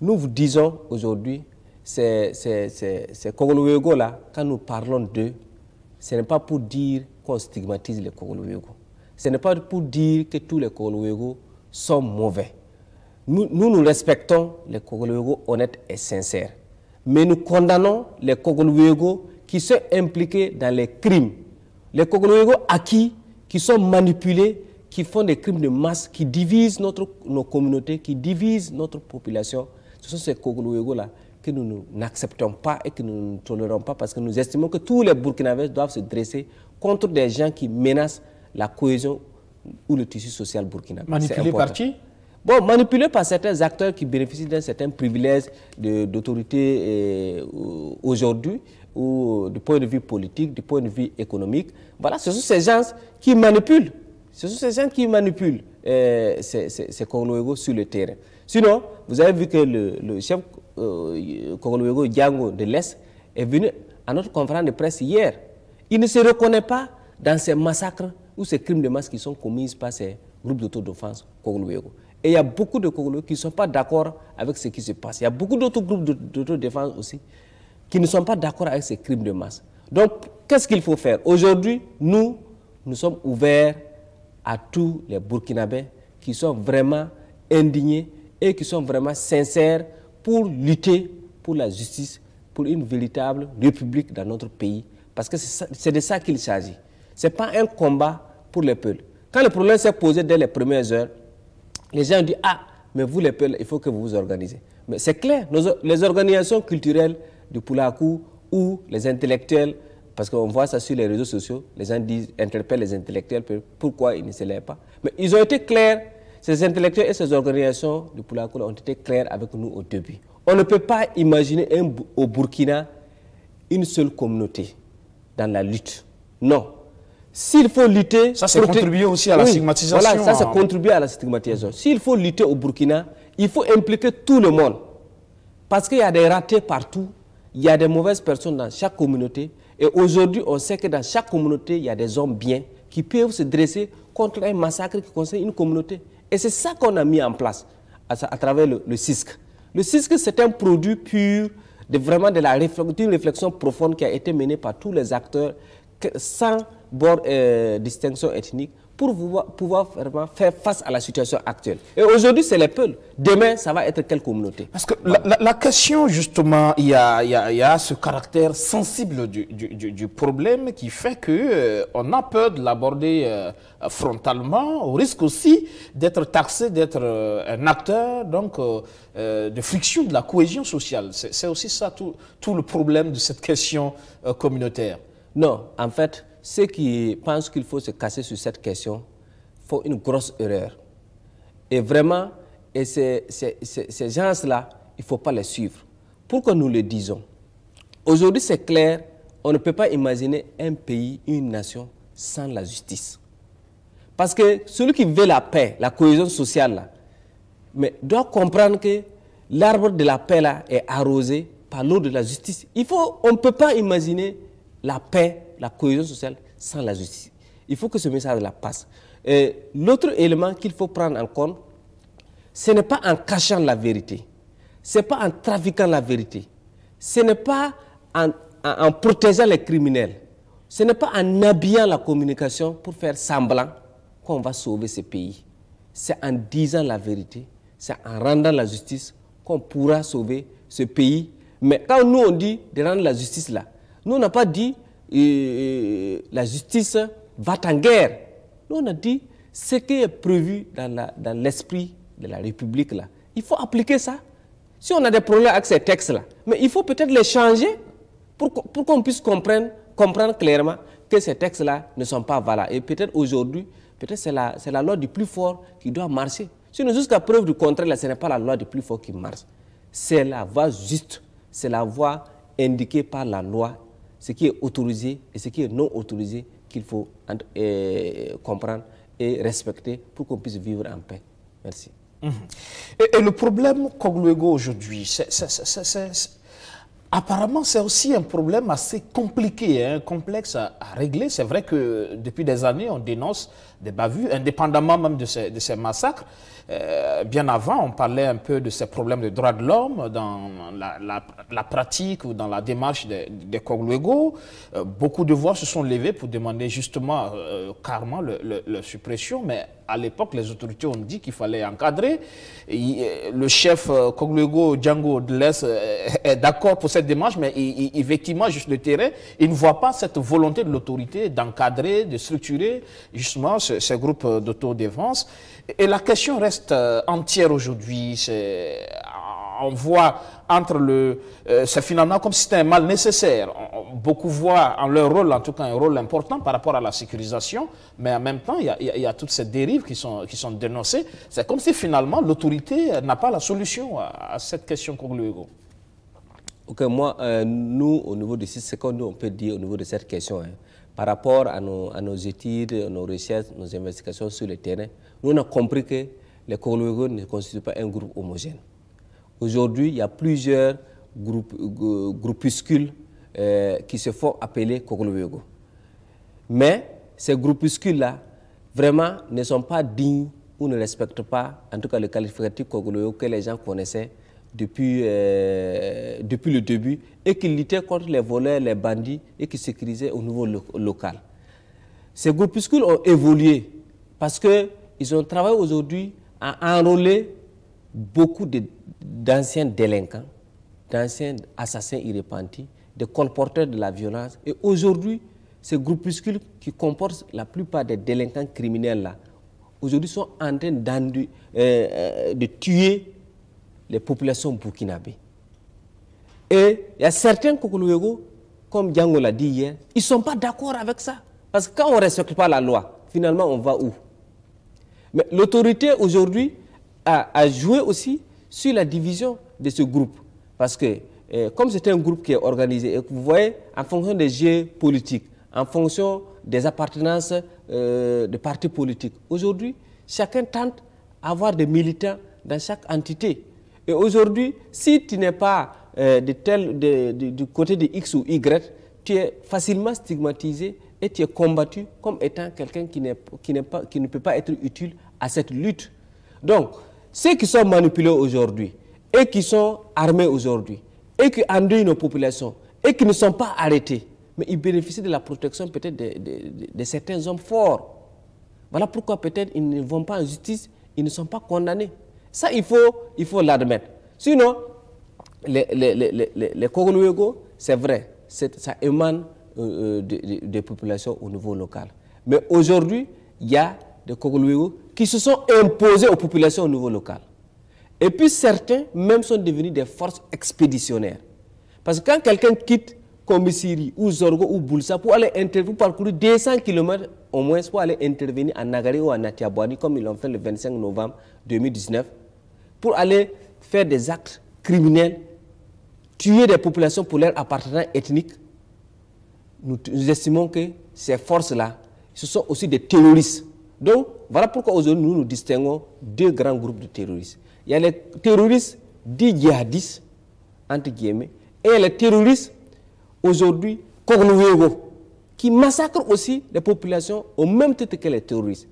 Nous vous disons aujourd'hui, ces Koglo-Wego-là, quand nous parlons d'eux, ce n'est pas pour dire qu'on stigmatise les Koglo-Wego. Ce n'est pas pour dire que tous les Koglo-Wego sont mauvais. Nous respectons les Koglo-Wego honnêtes et sincères. Mais nous condamnons les Koglo-Wego qui sont impliqués dans les crimes. Les Koglo-Wego acquis, qui sont manipulés, qui font des crimes de masse, qui divisent nos communautés, qui divisent notre population. Ce sont ces Koglo-Wego-là que nous n'acceptons pas et que nous ne tolérons pas parce que nous estimons que tous les Burkinabés doivent se dresser contre des gens qui menacent la cohésion ou le tissu social burkinabé. Manipulés par qui? Bon, manipulés par certains acteurs qui bénéficient d'un certain privilège d'autorité aujourd'hui, ou du point de vue politique, du point de vue économique. Voilà, ce sont ces gens qui manipulent. Ce sont ces gens qui manipulent ces Koglo-Wego sur le terrain. Sinon, vous avez vu que le chef Koglo-Wego Django de l'Est est venu à notre conférence de presse hier. Il ne se reconnaît pas dans ces massacres ou ces crimes de masse qui sont commis par ces groupes d'autodéfense Koglo-Wego. Et il y a beaucoup de Koglo qui ne sont pas d'accord avec ce qui se passe. Il y a beaucoup d'autres groupes d'autodéfense aussi qui ne sont pas d'accord avec ces crimes de masse. Donc, qu'est-ce qu'il faut faire? Aujourd'hui, nous sommes ouverts à tous les Burkinabés qui sont vraiment indignés et qui sont vraiment sincères pour lutter pour la justice, pour une véritable république dans notre pays. Parce que c'est de ça qu'il s'agit. Ce n'est pas un combat pour les peuples. Quand le problème s'est posé dès les premières heures, les gens disent « Ah, mais vous les peuples, il faut que vous vous organisez. » Mais c'est clair, les organisations culturelles du Poulakou ou les intellectuels, parce qu'on voit ça sur les réseaux sociaux, les gens interpellent les intellectuels, pourquoi ils ne se lèvent pas. Mais ils ont été clairs, ces intellectuels et ces organisations du Poulakou ont été clairs avec nous au début. On ne peut pas imaginer au Burkina une seule communauté dans la lutte. Non. S'il faut lutter... Ça, c'est contribuer aussi à la stigmatisation. Voilà, ça, c'est contribuer à la stigmatisation. S'il faut lutter au Burkina, il faut impliquer tout le monde. Parce qu'il y a des ratés partout, il y a des mauvaises personnes dans chaque communauté. Et aujourd'hui, on sait que dans chaque communauté, il y a des hommes bien qui peuvent se dresser contre un massacre qui concerne une communauté. Et c'est ça qu'on a mis en place à travers le CISC. Le CISC, c'est un produit pur, d'une réflexion profonde qui a été menée par tous les acteurs sans distinction ethnique pour pouvoir vraiment faire face à la situation actuelle. Et aujourd'hui, c'est les peuples. Demain, ça va être quelle communauté? Parce que la question, justement, il y a ce caractère sensible du problème qui fait qu'on a peur de l'aborder frontalement, au risque aussi d'être taxé, d'être un acteur donc, de friction de la cohésion sociale. C'est aussi ça tout le problème de cette question communautaire. Non, en fait, ceux qui pensent qu'il faut se casser sur cette question font une grosse erreur. Et vraiment, ces gens-là, il ne faut pas les suivre. Pourquoi nous le disons? Aujourd'hui, c'est clair, on ne peut pas imaginer un pays, une nation sans la justice. Parce que celui qui veut la paix, la cohésion sociale, là, mais doit comprendre que l'arbre de la paix là, est arrosé par l'eau de la justice. On ne peut pas imaginer la paix, la cohésion sociale sans la justice. Il faut que ce message-là passe. L'autre élément qu'il faut prendre en compte, ce n'est pas en cachant la vérité, ce n'est pas en trafiquant la vérité, ce n'est pas en protégeant les criminels, ce n'est pas en habillant la communication pour faire semblant qu'on va sauver ce pays. C'est en disant la vérité, c'est en rendant la justice qu'on pourra sauver ce pays. Mais quand nous on dit de rendre la justice là, nous on n'a pas dit la justice va en guerre. Nous on a dit ce qui est prévu dans l'esprit de la République là. Il faut appliquer ça. Si on a des problèmes avec ces textes là, mais il faut peut-être les changer pour qu'on puisse comprendre clairement que ces textes là ne sont pas valables. Et peut-être aujourd'hui, peut-être c'est la loi du plus fort qui doit marcher. Sinon jusqu'à preuve du contraire, là, ce n'est pas la loi du plus fort qui marche. C'est la voie juste, c'est la voie indiquée par la loi, ce qui est autorisé et ce qui est non autorisé qu'il faut comprendre et respecter pour qu'on puisse vivre en paix. Merci. Et le problème Koglo-Wego aujourd'hui, apparemment c'est aussi un problème assez compliqué, complexe à régler. C'est vrai que depuis des années on dénonce bavures, indépendamment même de ces massacres. Bien avant, on parlait un peu de ces problèmes de droits de l'homme dans la pratique ou dans la démarche des Kogluego. Beaucoup de voix se sont levées pour demander justement carrément leur suppression, mais à l'époque, les autorités ont dit qu'il fallait encadrer. Le chef Kogluego, Django Deles, est d'accord pour cette démarche, mais effectivement, juste le terrain, il ne voit pas cette volonté de l'autorité d'encadrer, de structurer justement ces groupes d'autodéfense. Et la question reste entière aujourd'hui. On voit c'est finalement comme si c'était un mal nécessaire. Beaucoup voient en leur rôle, en tout cas, un rôle important par rapport à la sécurisation, mais en même temps, il y a toutes ces dérives qui sont dénoncées. C'est comme si finalement l'autorité n'a pas la solution à cette question Kogluego. Ok, moi, nous, au niveau du site secondaire, on peut dire au niveau de cette question, par rapport à nos études, nos recherches, nos investigations sur le terrain, nous on a compris que les Kogluego ne constituent pas un groupe homogène. Aujourd'hui, il y a plusieurs groupuscules qui se font appeler Kogluego. Mais ces groupuscules-là, vraiment, ne sont pas dignes ou ne respectent pas, en tout cas, le qualificatif Kogluego que les gens connaissaient depuis le début et qui luttaient contre les voleurs, les bandits et qui sécurisaient au niveau local. Ces groupuscules ont évolué parce qu'ils ont travaillé aujourd'hui à enrôler beaucoup d'anciens délinquants, d'anciens assassins irrépentis, de colporteurs de la violence. Et aujourd'hui, ces groupuscules qui comportent la plupart des délinquants criminels là, aujourd'hui sont en train de tuer les populations burkinabées. Et il y a certains Kogluego, comme Django l'a dit hier, ils ne sont pas d'accord avec ça. Parce que quand on ne respecte pas la loi, finalement on va où? Mais l'autorité aujourd'hui a joué aussi sur la division de ce groupe. Parce que comme c'est un groupe qui est organisé, et que vous voyez, en fonction des jeux politiques, en fonction des appartenances de partis politiques, aujourd'hui, chacun tente d'avoir des militants dans chaque entité. Et aujourd'hui, si tu n'es pas du côté de X ou Y, tu es facilement stigmatisé et tu es combattu comme étant quelqu'un qui ne peut pas être utile à cette lutte. Donc, ceux qui sont manipulés aujourd'hui et qui sont armés aujourd'hui et qui endeuillent nos populations et qui ne sont pas arrêtés, mais ils bénéficient de la protection peut-être de certains hommes forts. Voilà pourquoi peut-être ils ne vont pas en justice, ils ne sont pas condamnés. Ça, il faut l'admettre. Sinon, les Kogluego, c'est vrai, ça émane des populations au niveau local. Mais aujourd'hui, il y a des Kogluego qui se sont imposés aux populations au niveau local. Et puis certains même sont devenus des forces expéditionnaires. Parce que quand quelqu'un quitte Komissiri ou Zorgo ou Boulsa pour aller parcourir 200 km au moins pour aller intervenir à Nagari ou à Natiabouani comme ils l'ont fait le 25 novembre 2019, pour aller faire des actes criminels, tuer des populations pour leur appartenance ethnique, nous estimons que ces forces-là, ce sont aussi des terroristes. Donc, voilà pourquoi aujourd'hui nous distinguons deux grands groupes de terroristes. Il y a les terroristes dits djihadistes, entre guillemets, et les terroristes aujourd'hui Kogluego, qui massacrent aussi les populations au même titre que les terroristes.